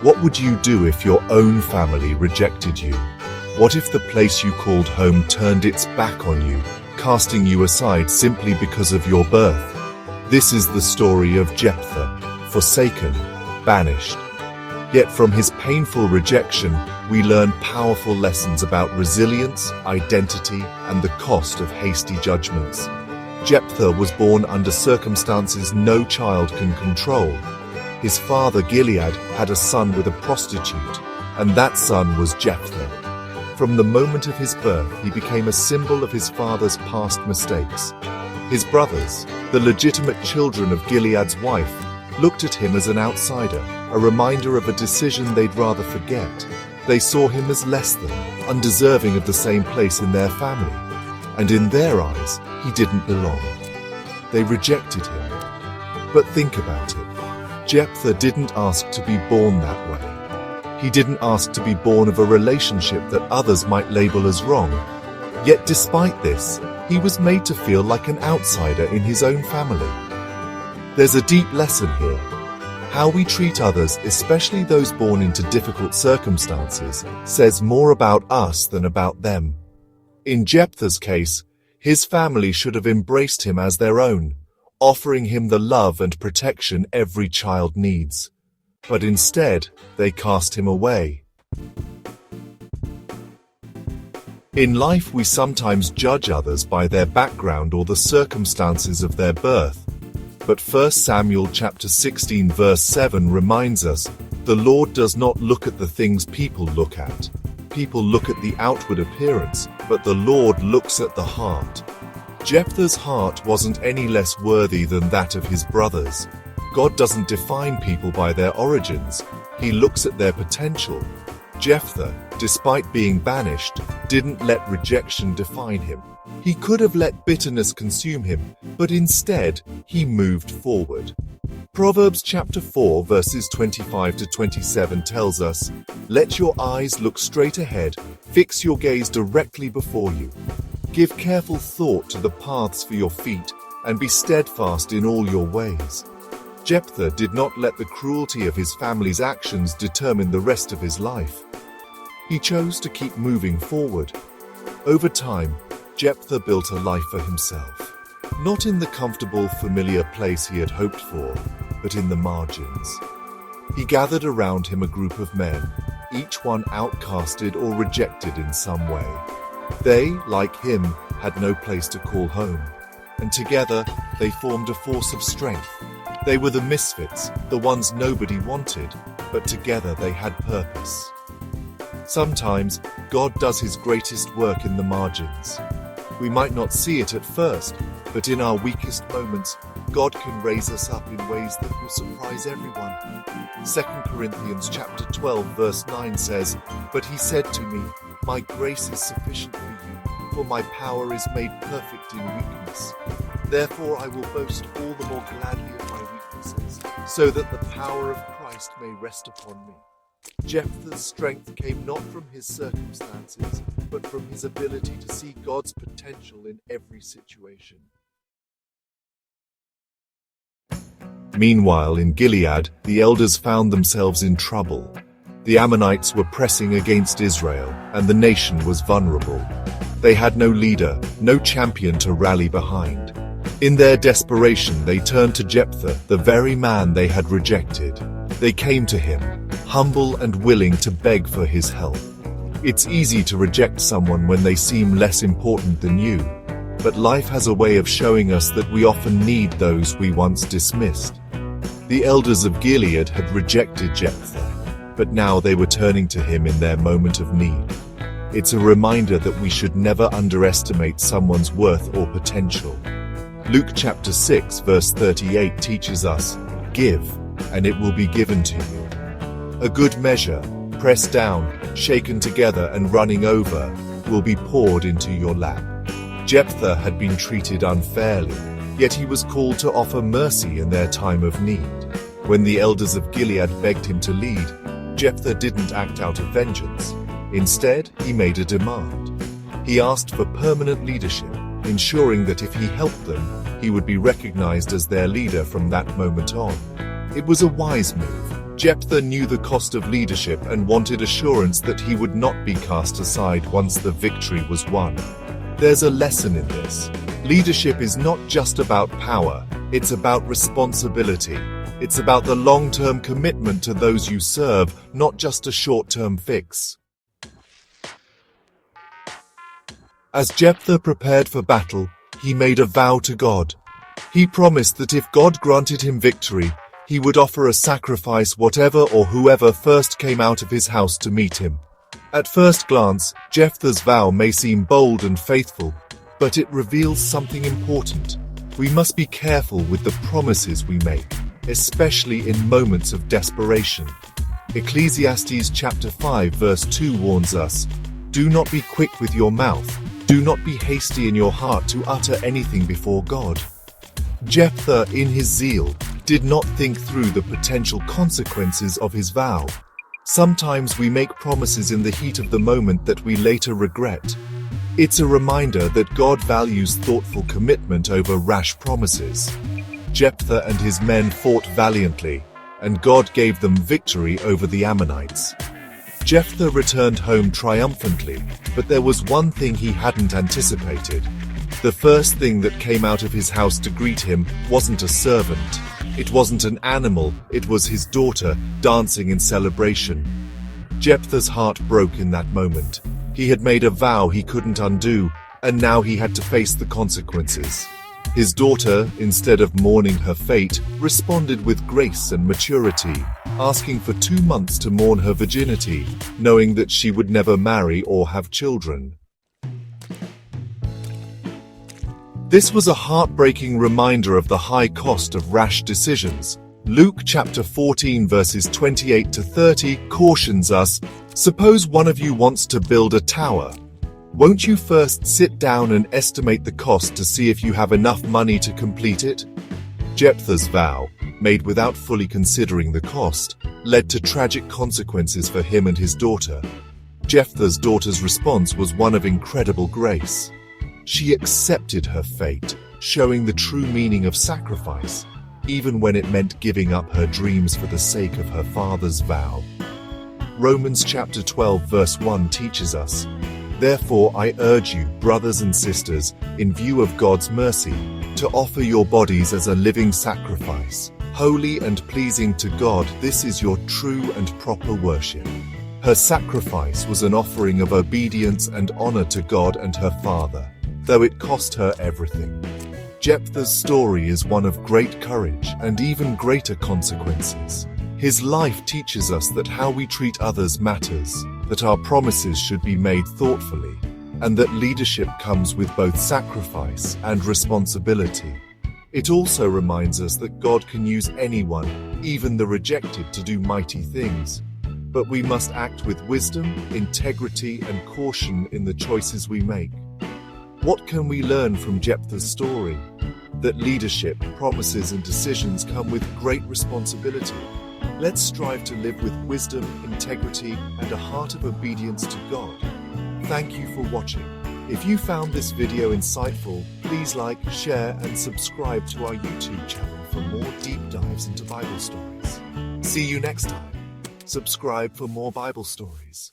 What would you do if your own family rejected you? What if the place you called home turned its back on you, casting you aside simply because of your birth? This is the story of Jephthah, forsaken, banished. Yet from his painful rejection, we learn powerful lessons about resilience, identity, and the cost of hasty judgments. Jephthah was born under circumstances no child can control. His father Gilead had a son with a prostitute, and that son was Jephthah. From the moment of his birth, he became a symbol of his father's past mistakes. His brothers, the legitimate children of Gilead's wife, looked at him as an outsider, a reminder of a decision they'd rather forget. They saw him as less than, undeserving of the same place in their family, and in their eyes, he didn't belong. They rejected him. But think about it. Jephthah didn't ask to be born that way. He didn't ask to be born of a relationship that others might label as wrong. Yet despite this, he was made to feel like an outsider in his own family. There's a deep lesson here. How we treat others, especially those born into difficult circumstances, says more about us than about them. In Jephthah's case, his family should have embraced him as their own, offering him the love and protection every child needs. But instead, they cast him away. In life, we sometimes judge others by their background or the circumstances of their birth. But 1 Samuel chapter 16 verse 7 reminds us, the Lord does not look at the things people look at. People look at the outward appearance, but the Lord looks at the heart. Jephthah's heart wasn't any less worthy than that of his brothers. God doesn't define people by their origins. He looks at their potential. Jephthah, despite being banished, didn't let rejection define him. He could have let bitterness consume him, but instead, he moved forward. Proverbs chapter 4 verses 25 to 27 tells us, "Let your eyes look straight ahead, fix your gaze directly before you. Give careful thought to the paths for your feet, and be steadfast in all your ways." Jephthah did not let the cruelty of his family's actions determine the rest of his life. He chose to keep moving forward. Over time, Jephthah built a life for himself. Not in the comfortable, familiar place he had hoped for, but in the margins. He gathered around him a group of men, each one outcasted or rejected in some way. They, like him, had no place to call home, and together they formed a force of strength. They were the misfits, the ones nobody wanted, but together they had purpose. Sometimes, God does his greatest work in the margins. We might not see it at first, but in our weakest moments, God can raise us up in ways that will surprise everyone. 2 Corinthians chapter 12 verse 9 says, "But he said to me, my grace is sufficient for you, for my power is made perfect in weakness. Therefore I will boast all the more gladly of my weaknesses, so that the power of Christ may rest upon me." Jephthah's strength came not from his circumstances, but from his ability to see God's potential in every situation. Meanwhile, in Gilead, the elders found themselves in trouble. The Ammonites were pressing against Israel, and the nation was vulnerable. They had no leader, no champion to rally behind. In their desperation, they turned to Jephthah, the very man they had rejected. They came to him, humble and willing to beg for his help. It's easy to reject someone when they seem less important than you, but life has a way of showing us that we often need those we once dismissed. The elders of Gilead had rejected Jephthah, but now they were turning to him in their moment of need. It's a reminder that we should never underestimate someone's worth or potential. Luke chapter 6 verse 38 teaches us, "Give, and it will be given to you. A good measure, pressed down, shaken together and running over, will be poured into your lap." Jephthah had been treated unfairly, yet he was called to offer mercy in their time of need. When the elders of Gilead begged him to lead, Jephthah didn't act out of vengeance. Instead, he made a demand. He asked for permanent leadership, ensuring that if he helped them, he would be recognized as their leader from that moment on. It was a wise move. Jephthah knew the cost of leadership and wanted assurance that he would not be cast aside once the victory was won. There's a lesson in this. Leadership is not just about power, it's about responsibility. It's about the long-term commitment to those you serve, not just a short-term fix. As Jephthah prepared for battle, he made a vow to God. He promised that if God granted him victory, he would offer a sacrifice whatever or whoever first came out of his house to meet him. At first glance, Jephthah's vow may seem bold and faithful, but it reveals something important. We must be careful with the promises we make, especially in moments of desperation. Ecclesiastes chapter 5 verse 2 warns us, "Do not be quick with your mouth, do not be hasty in your heart to utter anything before God." Jephthah, in his zeal, did not think through the potential consequences of his vow. Sometimes we make promises in the heat of the moment that we later regret. It's a reminder that God values thoughtful commitment over rash promises. Jephthah and his men fought valiantly, and God gave them victory over the Ammonites. Jephthah returned home triumphantly, but there was one thing he hadn't anticipated. The first thing that came out of his house to greet him wasn't a servant. It wasn't an animal, it was his daughter, dancing in celebration. Jephthah's heart broke in that moment. He had made a vow he couldn't undo, and now he had to face the consequences. His daughter, instead of mourning her fate, responded with grace and maturity, asking for 2 months to mourn her virginity, knowing that she would never marry or have children. This was a heartbreaking reminder of the high cost of rash decisions. Luke chapter 14 verses 28 to 30 cautions us, "Suppose one of you wants to build a tower. Won't you first sit down and estimate the cost to see if you have enough money to complete it?" Jephthah's vow, made without fully considering the cost, led to tragic consequences for him and his daughter. Jephthah's daughter's response was one of incredible grace. She accepted her fate, showing the true meaning of sacrifice, even when it meant giving up her dreams for the sake of her father's vow. Romans chapter 12 verse 1 teaches us, "Therefore I urge you, brothers and sisters, in view of God's mercy, to offer your bodies as a living sacrifice, holy and pleasing to God. This is your true and proper worship." Her sacrifice was an offering of obedience and honor to God and her father, though it cost her everything. Jephthah's story is one of great courage and even greater consequences. His life teaches us that how we treat others matters, that our promises should be made thoughtfully, and that leadership comes with both sacrifice and responsibility. It also reminds us that God can use anyone, even the rejected, to do mighty things. But we must act with wisdom, integrity, and caution in the choices we make. What can we learn from Jephthah's story? That leadership, promises, and decisions come with great responsibility. Let's strive to live with wisdom, integrity, and a heart of obedience to God. Thank you for watching. If you found this video insightful, please like, share, and subscribe to our YouTube channel for more deep dives into Bible stories. See you next time. Subscribe for more Bible stories.